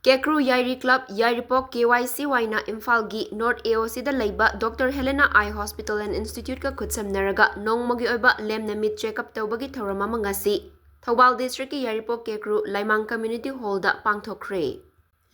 Kekru Yairi Club Yairipok KYCY na Imphal-gi North AOC da leiba Dr. Helena Eye Hospital and Institute ka khutsamnaraga nongmagi oiba Lemna Mit Check-up tawbagi thouram ama ngasi Thoubal District ki Yairipok Kekru Laimang Community Hall da Pangthokhre.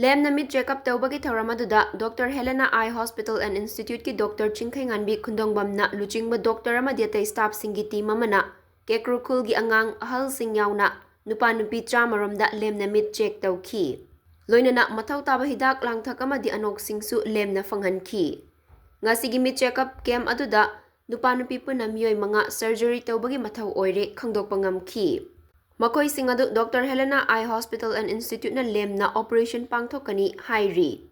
Lemna Mit Check-up tawbagi thouram aduda Dr. Helena Eye Hospital and Institute ki Dr. Chingkhainganbi Khundongbam na luchingba doctor ama diatay staff singi team amana Kekru khul gi angang ahal sing yauna nupa nupi tramaromda Lemna Mit Check tawki. Loinana mathaw taba hidak langthak amadi anok singsu lemna fanghanki. Ngasigi mit check-up camp aduda nupa nupi puna miyoi mga surgery tawbagi mathaw oire khangdokpa ngamki. Makoi sing adu Dr. Helena Eye Hospital and Institute na lemna operation pangthokani hairi.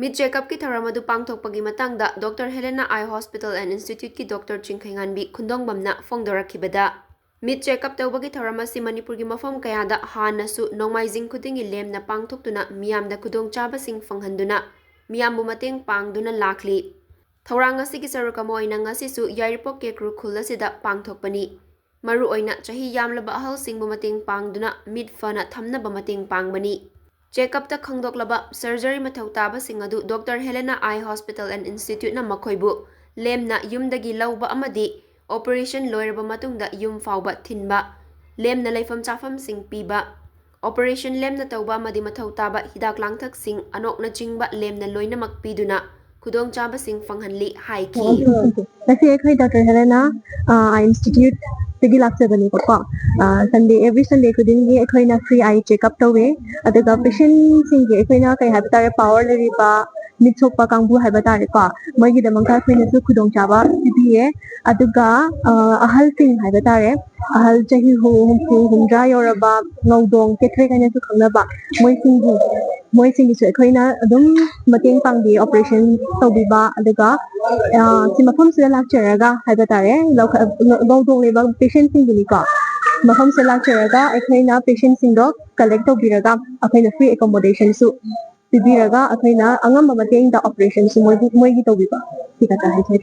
Mit check-up ki thouram adu pangthokpagi matangda Dr. Helena Eye Hospital and Institute ki Dr. Chingkhainganbi Khundongbamna phongdorakibada. Mit check-up tawbagi thouram asi Manipur gi mafam kayada hanasu nongmaijing khudingi lemna pangthoktuna miyamda khudongchabasing fanghanduna miyambu mateng pangduna lakli. Thorang asigi sarukamo oina ngasisu Yairipok Kekru khul asida pangthokpani. Maru oina chahi yamlaba ahalsingbu mateng pangduna mit fana thamnaba mateng pangbani. Check-up ta khangdoklaba surgery mathaw tabasing adu Dr. Helena Eye Hospital and Institute na makhoibu lemna yumdagi lauba amadi Operation loiraba matungda yum fauba thinba lemna leifam chafam sing piba Operation lemna tauba madi mathau taba hidak langthak sing anok na chingba lemna loinamak piduna khudong chaba sing fanghanli haiki kasi ekhoi Dr. Helena Eye Institute tegi lakchabani ko Sunday every Sunday khudingi ekhoi na free eye checkup tawe adaga patient sing ge ekhoi na kai habitare power leriba mitsopa kangbu haibata ko moigi damangka khoi su khudong chaba piye aduga ahal sing haibata ahal chahi humdra yoraba ngawdong ketre kana su khangnaba moi sing su ekhoi na adum mateng pangbi operation tawbiba aduga si mafam sila lakcharaga haibata ngawdong leba patient sing ni ko mafam sila lakcharaga ekhoi na patient sing do collect tawbiraga akhoi na free accommodation su pibiraga akhoi na angam mateng da operation su moi gi tawbiba tikata hai